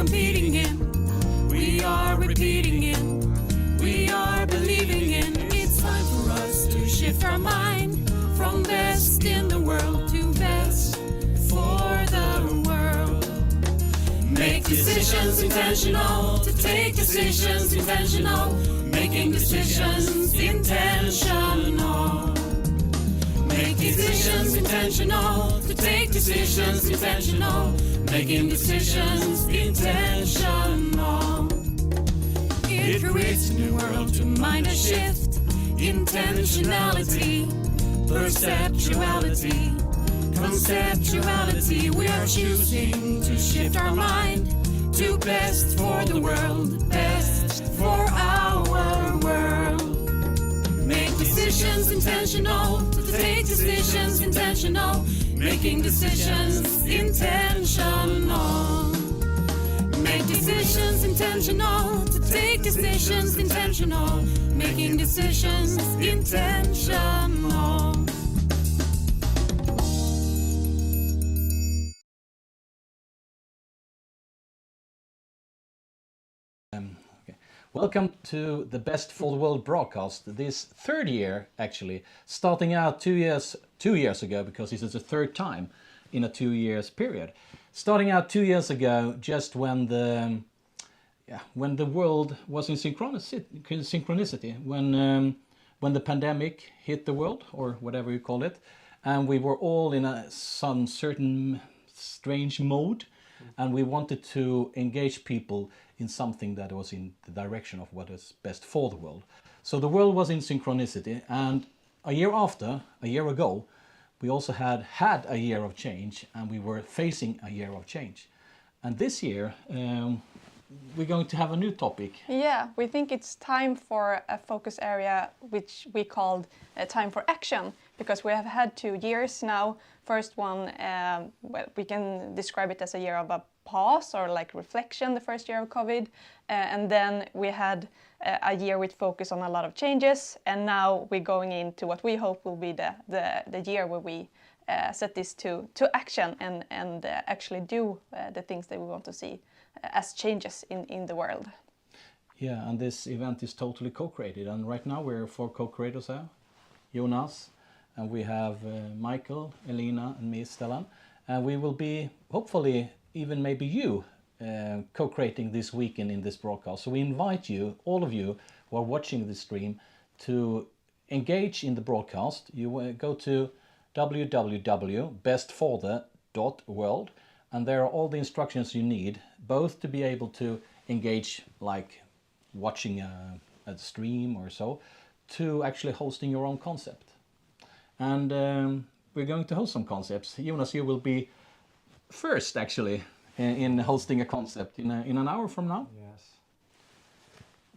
competing in, we are repeating in, we are believing in. It's time for us to shift our mind from best in the world to best for the world. Make decisions intentional, to take decisions intentional, making decisions intentional. Make decisions intentional, to take decisions intentional, making decisions intentional. It creates a new world to mind a shift, intentionality, perceptuality, conceptuality. We are choosing to shift our mind to best for the world, best for our world. Make decisions intentional, to take decisions intentional, making decisions intentional. Make decisions intentional, to take decisions intentional, making decisions intentional. Welcome to the Best for the World broadcast. This third year, actually, starting out 2 years ago, because this is the third time in a 2 years period. Starting out 2 years ago, just when the world was in synchronicity, when the pandemic hit the world, or whatever you call it, and we were all in some certain strange mode, and we wanted to engage people in something that was in the direction of what is best for the world. So the world was in synchronicity, and a year ago, we also had a year of change, and we were facing a year of change. And this year, we're going to have a new topic. Yeah, we think it's time for a focus area which we called Time for Action, because we have had 2 years now. First one, well, we can describe it as a year of a pause or like reflection, the first year of COVID. And then we had a year with focus on a lot of changes. And now we're going into what we hope will be the year where we set this to action and actually do the things that we want to see as changes in the world. Yeah, and this event is totally co-created. And right now we're 4 co-creators here. Jonas, and we have Michael, Elina, and me, Stellan. And we will be, hopefully, even maybe you, co-creating this weekend in this broadcast. So we invite you, all of you who are watching this stream, to engage in the broadcast. You go to www.bestforthe.world, and there are all the instructions you need, both to be able to engage, like watching a stream or so, to actually hosting your own concept. And we're going to host some concepts. Jonas, you will be first, actually, in hosting a concept in an hour from now. Yes.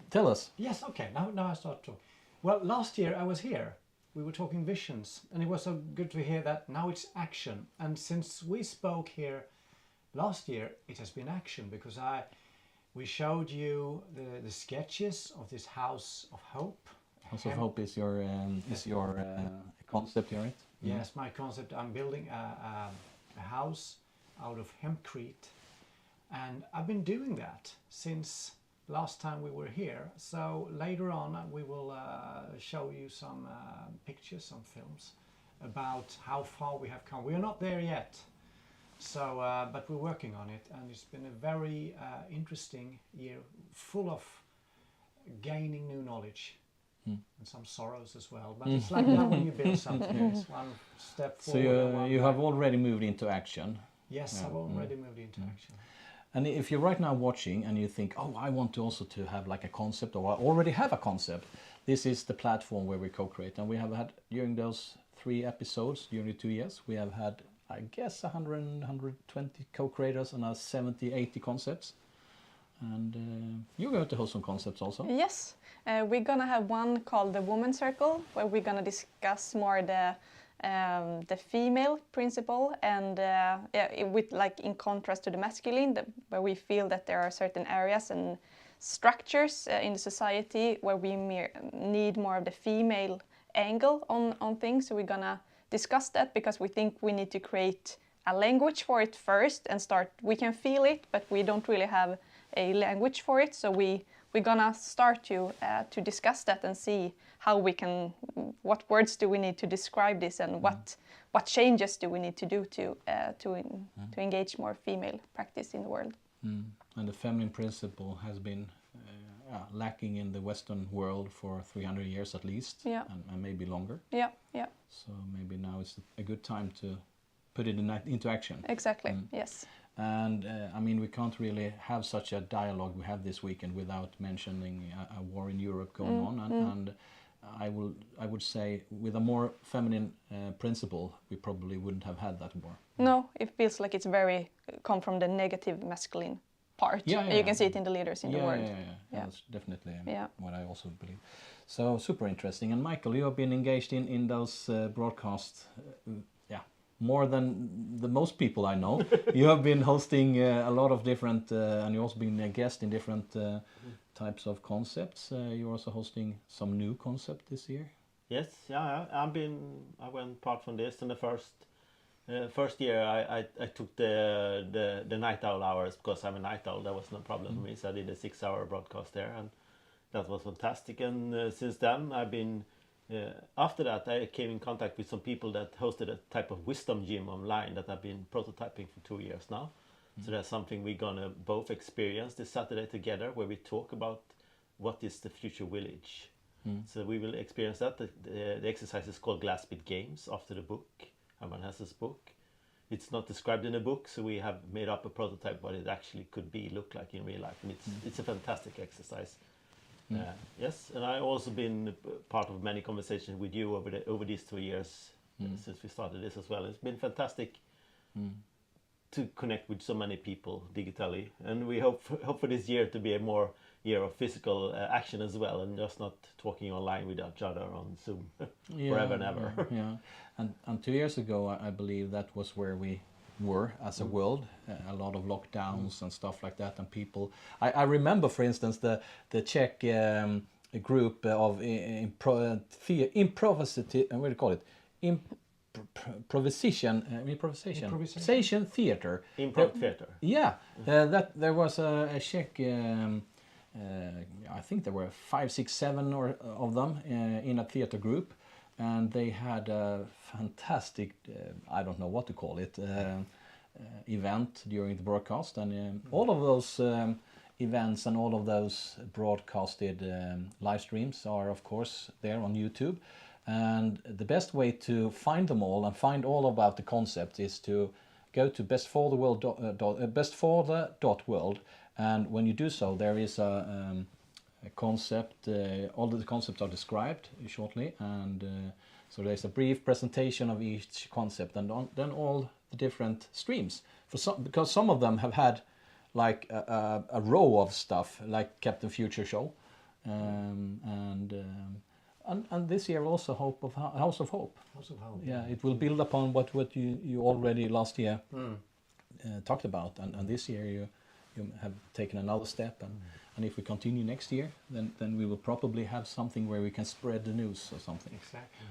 Tell us. Yes, okay, now I start talking. Well, last year I was here. We were talking visions, and it was so good to hear that now it's action. And since we spoke here last year, it has been action, because we showed you the sketches of this House of Hope. House of Hope is your concept, right? Yes, my concept. I'm building a house out of hempcrete, and I've been doing that since last time we were here. So later on we will show you some pictures, some films about how far we have come. We are not there yet, so but we're working on it, and it's been a very interesting year, full of gaining new knowledge. And some sorrows as well, but it's like that when you build something. It's one step forward. So you have already moved into action. Yes, I've already moved into action. And if you're right now watching and you think, oh, I want to also to have like a concept, or I already have a concept, this is the platform where we co-create. And we have had, during those 3 episodes, during the 2 years, we have had, I guess, 120 co-creators and 70, 80 concepts. And you're going to host some concepts also. Yes, we're gonna have one called the Woman Circle, where we're gonna discuss more the female principle, and with like in contrast to the masculine, where we feel that there are certain areas and structures in the society where we need more of the female angle on things. So we're gonna discuss that, because we think we need to create a language for it first and start. We can feel it, but we don't really have a language for it. So we're gonna start to discuss that and see how we can, what words do we need to describe this, and what changes do we need to do to engage more female practice in the world. And the feminine principle has been lacking in the Western world for 300 years at least, Yeah. and maybe longer. Yeah, yeah, So maybe now is a good time to put it into action. exactly. Yes. And I mean, we can't really have such a dialogue we have this weekend without mentioning a war in Europe going on. And I would say with a more feminine principle, we probably wouldn't have had that war. No, it feels like it's very come from the negative masculine part. Yeah, And yeah, you can yeah. see it in the leaders in the world. Yeah. That's definitely Yeah. what I also believe. So super interesting. And Michael, you have been engaged in those broadcasts, more than the most people I know. You have been hosting a lot of different, and you've also been a guest in different types of concepts. You're also hosting some new concept this year. Yes, yeah, I went part from this. In the first year, I took the night owl hours because I'm a night owl. That was no problem for me. So I did a 6-hour broadcast there, and that was fantastic. And since then, I've been. After that, I came in contact with some people that hosted a type of wisdom gym online that I've been prototyping for 2 years now. So that's something we're gonna both experience this Saturday together, where we talk about what is the future village. So we will experience that. The exercise is called Glassbit Games, after the book, Herman Hesse's book. It's not described in the book, so we have made up a prototype what it actually could look like in real life. And it's a fantastic exercise. Yes, and I've also been part of many conversations with you over these 2 years since we started this as well. It's been fantastic to connect with so many people digitally, and we hope for this year to be a more year of physical action as well, and just not talking online with each other on Zoom forever and ever. Yeah. And 2 years ago, I believe that was where we were as a world, a lot of lockdowns and stuff like that, and people. I remember, for instance, the Czech group of improvisation. What do you call it? Improvisation theater. Improv theater. Yeah, that there was a Czech. I think there were 5, 6, 7 of them in a theater group, and they had a fantastic, I don't know what to call it, event during the broadcast. And all of those events and all of those broadcasted live streams are, of course, there on YouTube. And the best way to find them all and find all about the concept is to go to bestforthe.world. And when you do so, there is a concept, all of the concepts are described shortly, and so there's a brief presentation of each concept, and then all the different streams. Because some of them have had like a row of stuff, like Captain Future Show, and this year also House of Hope. House of Hope. Yeah, it will build upon what you already last year talked about, and this year you have taken another step, and if we continue next year, then we will probably have something where we can spread the news or something. Exactly.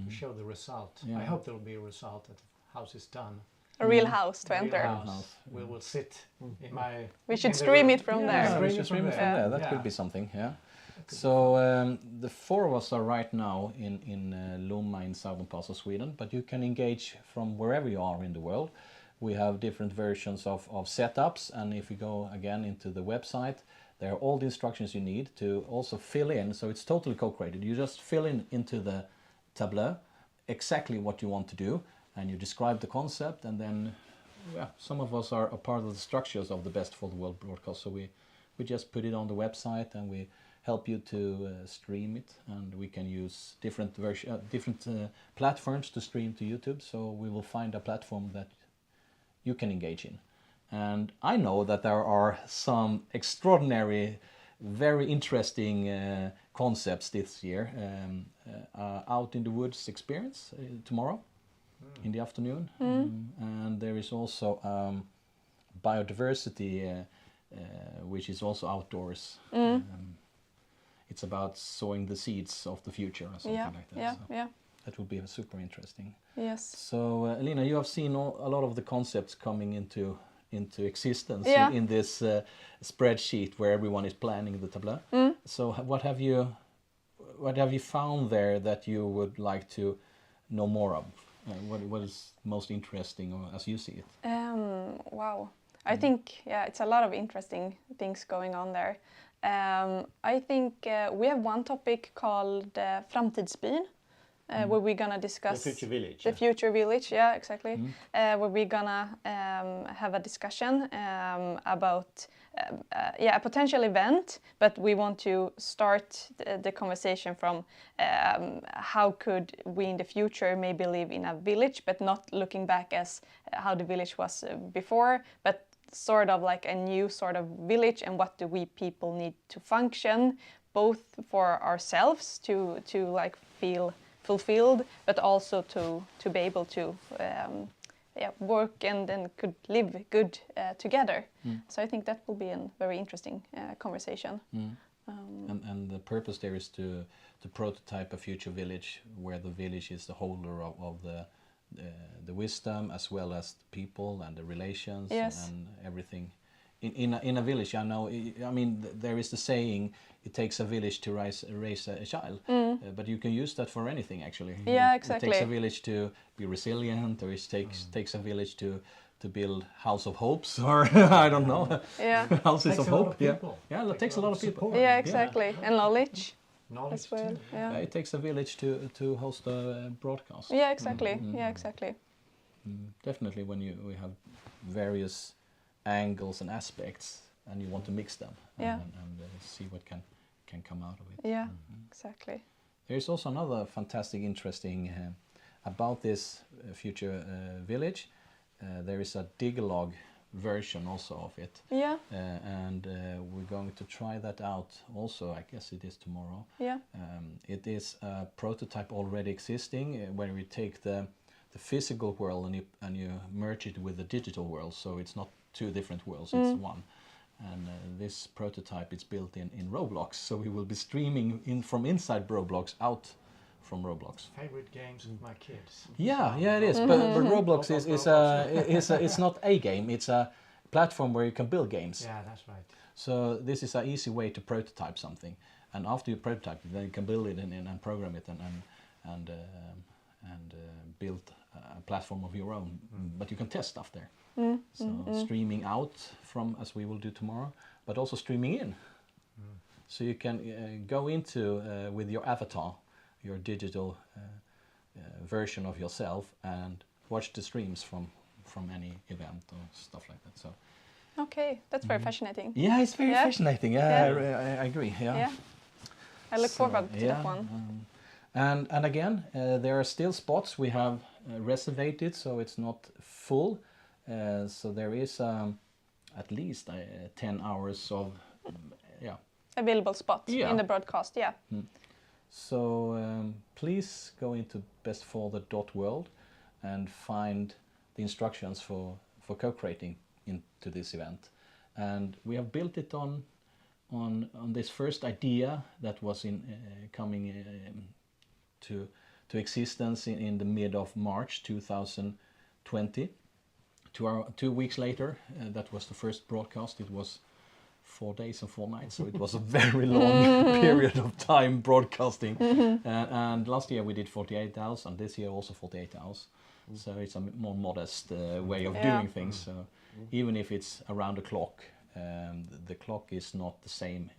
Show the result. Yeah. I hope there will be a result that the house is done. A real house to Real enter. house. We will sit in my. We should in the stream room. it from there. Yeah, we should stream it from there. That could be something. Yeah. So the 4 of us are right now in Lomma in southern parts of Sweden, but you can engage from wherever you are in the world. We have different versions of setups, and if you go again into the website, there are all the instructions you need to also fill in. So it's totally co-created. You just fill into the tableau exactly what you want to do, and you describe the concept, and then some of us are a part of the structures of the Best for the World broadcast. So we just put it on the website, and we help you to stream it, and we can use different platforms to stream to YouTube. So we will find a platform that you can engage in. And I know that there are some extraordinary, very interesting concepts this year. Out in the Woods experience tomorrow in the afternoon. And there is also biodiversity, which is also outdoors. It's about sowing the seeds of the future or something like that. Yeah, So yeah. That would be super interesting. Yes. So, Elina, you have seen a lot of the concepts coming into existence Yeah. in this spreadsheet where everyone is planning the tableau. So, what have you found there that you would like to know more of? What is most interesting, or as you see it? Wow. I think, it's a lot of interesting things going on there. I think we have one topic called Framtidsbyn, where we're gonna discuss The future village. the future village. Yeah, exactly. Where we're gonna have a discussion about a potential event, but we want to start the conversation from how could we in the future maybe live in a village, but not looking back as how the village was before, but sort of like a new sort of village, and what do we people need to function, both for ourselves to like feel fulfilled, but also to be able to work and then could live good together. So I think that will be a very interesting conversation. And the purpose there is to prototype a future village where the village is the holder of the wisdom, as well as the people and the relations. Yes. And everything. In a village, I know. I mean, there is the saying, "It takes a village to raise a child," but you can use that for anything actually. Yeah, It takes exactly. a village to be resilient, or it takes a village to build house of hopes, or I don't know, Yeah. houses Takes of a lot hope. of people. Yeah, it takes a lot of people. support. Yeah, exactly. And knowledge Knowledge as well. too. Yeah. It takes a village to host a broadcast. Yeah, exactly. Yeah, exactly. Definitely, when we have various angles and aspects, and you want to mix them, Yeah. and see what can come out of it. Yeah, exactly. There is also another fantastic, interesting about this future village. There is a Digalog version also of it, Yeah, and we're going to try that out also. I guess it is tomorrow. yeah, It is a prototype already existing where we take the physical world and you merge it with the digital world, so it's not two different worlds, it's one. And this prototype is built in Roblox, so we will be streaming from inside Roblox out from Roblox. Favorite games with my kids. Yeah, it is. But Roblox it's not a game; it's a platform where you can build games. Yeah, that's right. So this is an easy way to prototype something, and after you prototype it, then you can build it and program it and build a platform of your own. But you can test stuff there. So streaming out from, as we will do tomorrow, but also streaming in. So you can go into with your avatar, your digital version of yourself, and watch the streams from any event or stuff like that. So okay, that's very fascinating. yeah, it's very Yeah. fascinating. Yeah, I agree. Yeah, I look forward to that one. And again, there are still spots we have reservated, so it's not full. So there is at least 10 hours of Available spots Yeah. in the broadcast. Yeah, So please go into bestfather.world and find the instructions for co-creating into this event. And we have built it on this first idea that was coming to existence in the mid of March 2020. 2 weeks later, that was the first broadcast. It was 4 days and 4 nights, so it was a very long period of time broadcasting. And last year we did 48 hours, and this year also 48 hours. So it's a more modest way of doing things. So even if it's around the clock, the clock is not the same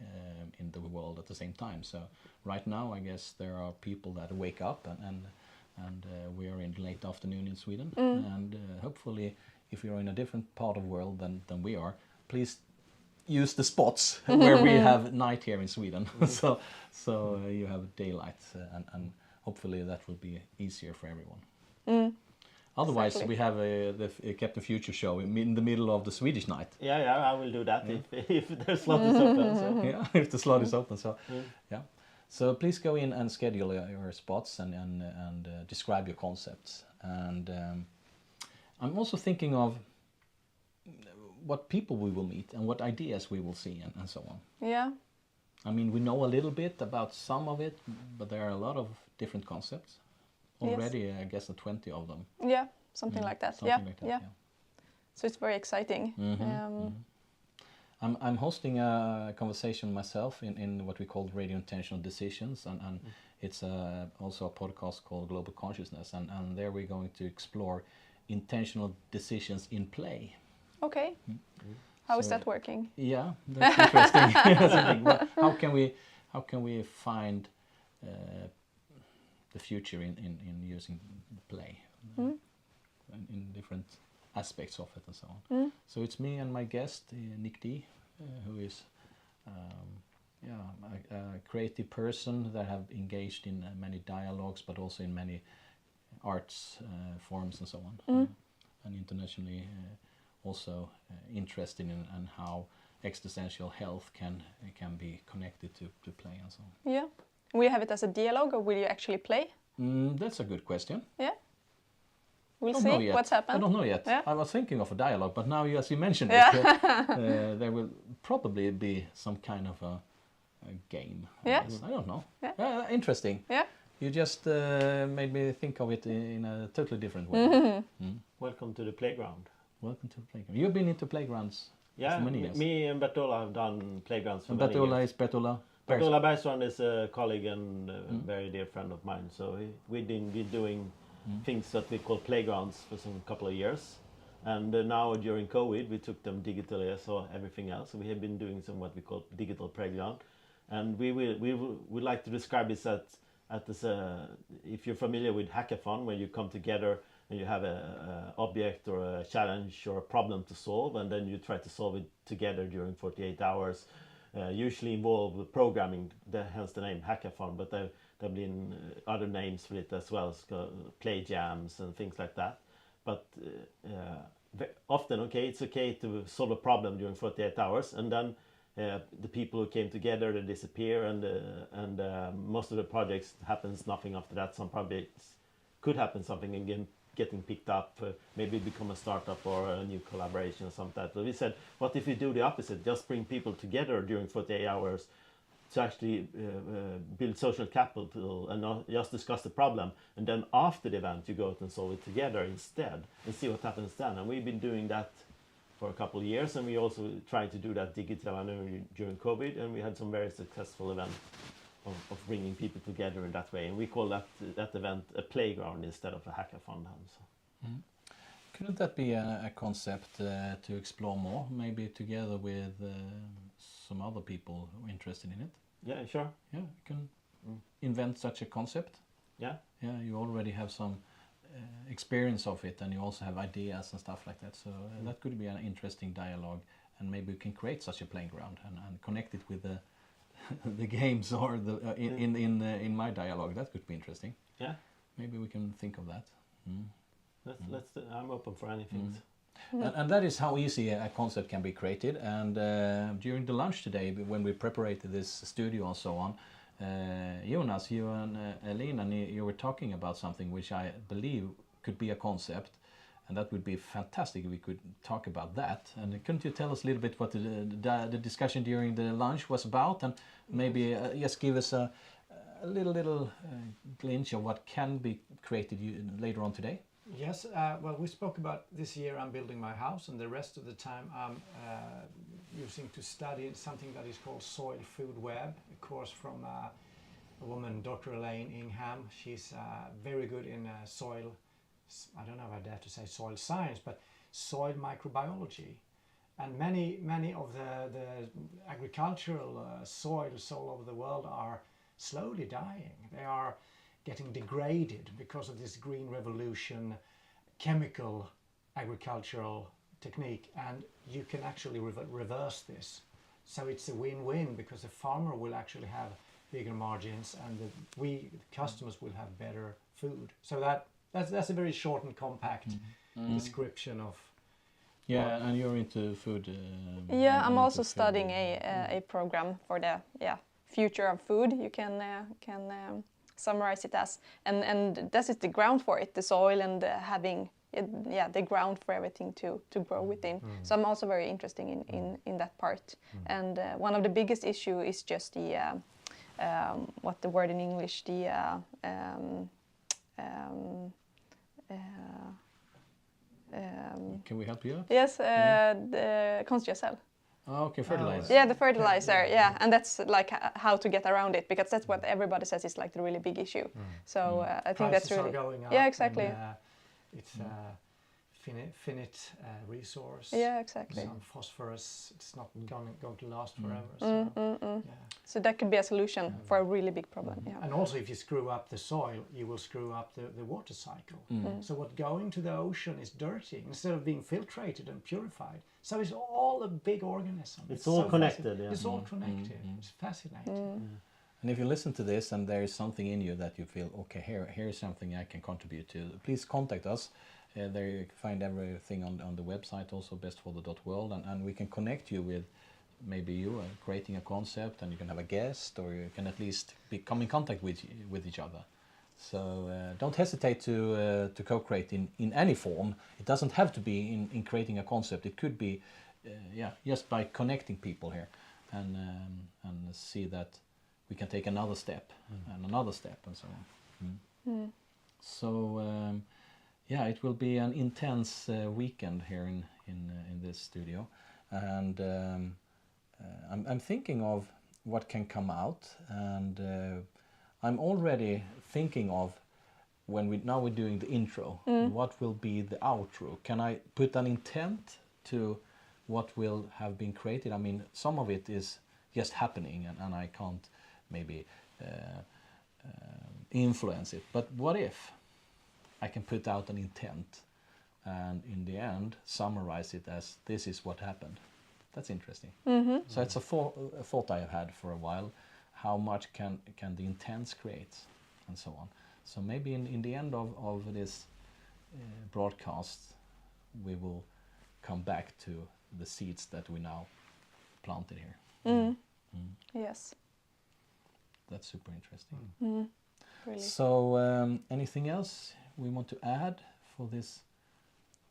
in the world at the same time. So right now, I guess there are people that wake up, and we are in late afternoon in Sweden. And hopefully, if you're in a different part of the world than we are, please use the spots where we have night here in Sweden. so you have daylight, and hopefully that will be easier for everyone. Otherwise, Exactly. we have the Captain Future show in the middle of the Swedish night. Yeah, I will do that if the slot is open. So. Yeah, if the slot is open. So yeah. So please go in and schedule your spots and describe your concepts. And I'm also thinking of what people we will meet and what ideas we will see and so on. yeah, I mean, we know a little bit about some of it, but there are a lot of different concepts. already, I guess, 20 of them. Yeah, something like that. Something like that, yeah. So it's very exciting. I'm hosting a conversation myself in what we call radio intentional decisions, and it's also a podcast called Global Consciousness, and there we're going to explore intentional decisions in play. Okay. How is So- that working? Yeah, that's interesting. That's interesting. Well, how can we find the future in using play in different aspects of it and so on? So it's me and my guest Nick D, who is a creative person that have engaged in many dialogues, but also in many arts forms and so on, and internationally. Also interested in how existential health can be connected to play and so on. Yeah. Will you have it as a dialogue, or will you actually play? That's a good question. Yeah. We'll I don't know see yet. what's happened. I don't know yet. Yeah. I was thinking of a dialogue, but now, as you mentioned Yeah. it, there will probably be some kind of a game. Yeah. I don't know. Yeah. Interesting. Yeah. You just made me think of it in a totally different way. Welcome to the playground. Welcome to the playground. You've been into playgrounds Yeah, for many years. me and Bertola have done playgrounds for And many Bertola years. is Bertola. Bertola Bergstrand is a colleague and a very dear friend of mine. So we've been doing things that we call playgrounds for some couple of years. And now during COVID, we took them digitally as everything else. So we have been doing some what we call digital playground. And we would like to describe this as if you're familiar with hackathon, where you come together and you have a object or a challenge or a problem to solve, and then you try to solve it together during 48 hours. Usually involve programming, hence the name hackathon, but there have been other names for it as well, play jams and things like that. But often, it's okay to solve a problem during 48 hours, and then the people who came together, they disappear, and most of the projects happens nothing after that. Some projects could happen something again, getting picked up, maybe become a startup or a new collaboration or something like that. So we said, what if we do the opposite? Just bring people together during 48 hours to actually build social capital and not just discuss the problem. And then after the event, you go out and solve it together instead and see what happens then. And we've been doing that for a couple of years, and we also tried to do that digitally during COVID, and we had some very successful events of bringing people together in that way, and we call that event a playground instead of a hackathon. So. Couldn't that be a concept to explore more, maybe together with some other people who are interested in it? Yeah, sure. Yeah, you can invent such a concept. Yeah. Yeah, you already have some experience of it, and you also have ideas and stuff like that. So that could be an interesting dialogue, and maybe we can create such a playground and connect it with the games or in my dialogue. That could be interesting. Yeah. Maybe we can think of that. I'm open for anything. And that is how easy a concept can be created. And during the lunch today, when we prepared this studio and so on, Jonas, you and Elina, you were talking about something which I believe could be a concept, and that would be fantastic if we could talk about that. And couldn't you tell us a little bit what the discussion during the lunch was about, and maybe just give us a little glimpse of what can be created later on today? Yes, well, we spoke about this year I'm building my house, and the rest of the time I'm using to study something that is called Soil Food Web, a course from a woman, Dr. Elaine Ingham. She's very good in soil, I don't know if I dare to say soil science, but soil microbiology. And many of the agricultural soils all over the world are slowly dying. They are getting degraded because of this green revolution, chemical agricultural technique, and you can actually reverse this. So it's a win-win, because the farmer will actually have bigger margins, and we customers will have better food. So that's a very short and compact description of. Yeah, and you're into food. Yeah, I'm into also food. studying a program for the future of food. You can summarize it as, and this is the ground for it, the soil, and having the ground for everything to grow within. So I'm also very interested in that part. And one of the biggest issue is just the what the word in English, the Can we help you out? yes, the konstgödsel. Oh, okay, fertilizer. Yeah, the fertilizer. Yeah, and that's like how to get around it, because that's what everybody says is like the really big issue. So I think that's Prices really are going up. Yeah, exactly. And, it's a finite resource. Yeah, exactly. Some phosphorus, it's not going to last forever. So, yeah. So that could be a solution for a really big problem. Yeah. And also, if you screw up the soil, you will screw up the water cycle. So what going to the ocean is dirty instead of being filtrated and purified. So it's all a big organism. It's all so connected, yeah. It's all connected. It's fascinating. And if you listen to this and there is something in you that you feel, okay, here is something I can contribute to, please contact us. There you can find everything on the website, also bestfather.world, and we can connect you with maybe you creating a concept, and you can have a guest, or you can at least come in contact with each other. So don't hesitate to co-create in any form. It doesn't have to be in creating a concept. It could be just by connecting people here and see that we can take another step and another step and so on. So it will be an intense weekend here in this studio, and I'm thinking of what can come out, and I'm already thinking of when we're doing the intro, what will be the outro? Can I put an intent to what will have been created? I mean, some of it is just happening, and I can't maybe influence it. But what if I can put out an intent, and in the end summarize it as this is what happened? That's interesting. So it's a thought I have had for a while. How much can the intents create, and so on. So maybe in the end of this broadcast, we will come back to the seeds that we now planted here. Yes. That's super interesting. Really. So anything else we want to add for this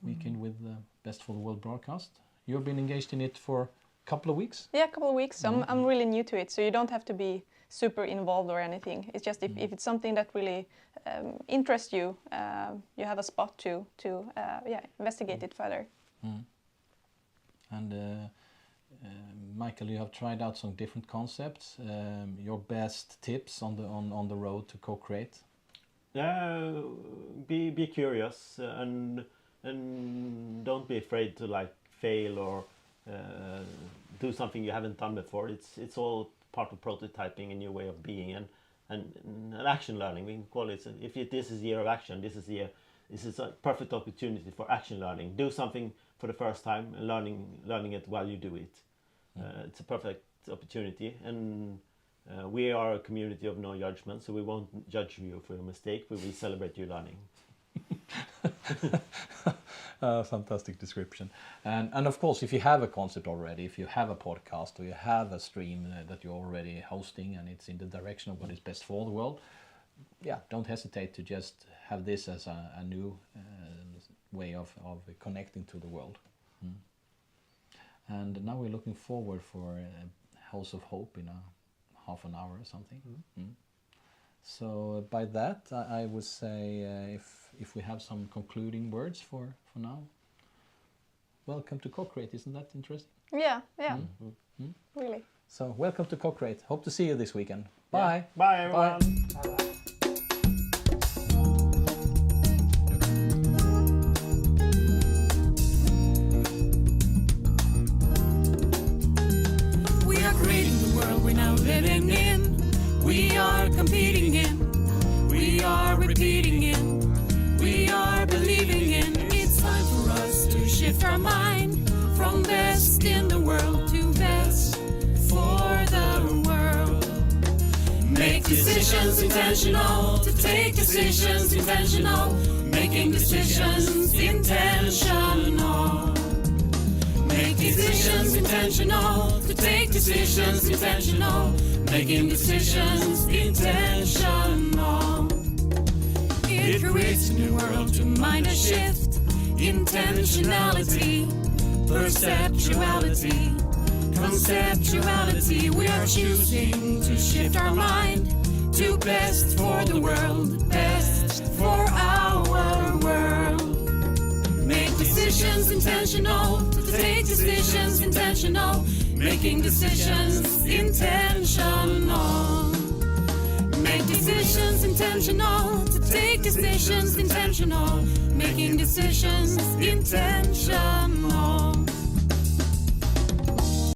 weekend with the Best for the World broadcast? You've been engaged in it for a couple of weeks? Yeah, a couple of weeks. I'm really new to it, so you don't have to be super involved or anything. It's just if it's something that really interests you, you have a spot to investigate it further. And Michael, you have tried out some different concepts. Your best tips on the road to co-create? Be curious and don't be afraid to like fail or do something you haven't done before. It's all part of prototyping, a new way of being, and action learning. We can call it. This is year of action, this is a perfect opportunity for action learning. Do something for the first time and learning it while you do it. It's a perfect opportunity, and we are a community of no judgment, so we won't judge you for your mistake, but we celebrate you learning. Fantastic description. And of course, if you have a concept already, if you have a podcast or you have a stream that you're already hosting and it's in the direction of what is best for the world, don't hesitate to just have this as a new way of connecting to the world. And now we're looking forward for House of Hope in half an hour or something. So by that, I would say if we have some concluding words for now. Welcome to Co-Create, isn't that interesting? Yeah, really. So welcome to Co-Create. Hope to see you this weekend. Bye. Bye everyone. Bye-bye. We are creating the world we're now living in. We are competing in. We are repeating in. We are believing in. It's time for us to shift our mind from best in the world to best for the world. Make decisions intentional, to take decisions intentional, making decisions intentional. Make decisions intentional, to take decisions intentional, making decisions intentional. It creates a new world to mind a shift, intentionality, perceptuality, conceptuality. We are choosing to shift our mind to best for the world, best for our world. Make decisions intentional, to take decisions intentional, making decisions intentional. Make decisions intentional, to take decisions intentional, making decisions intentional.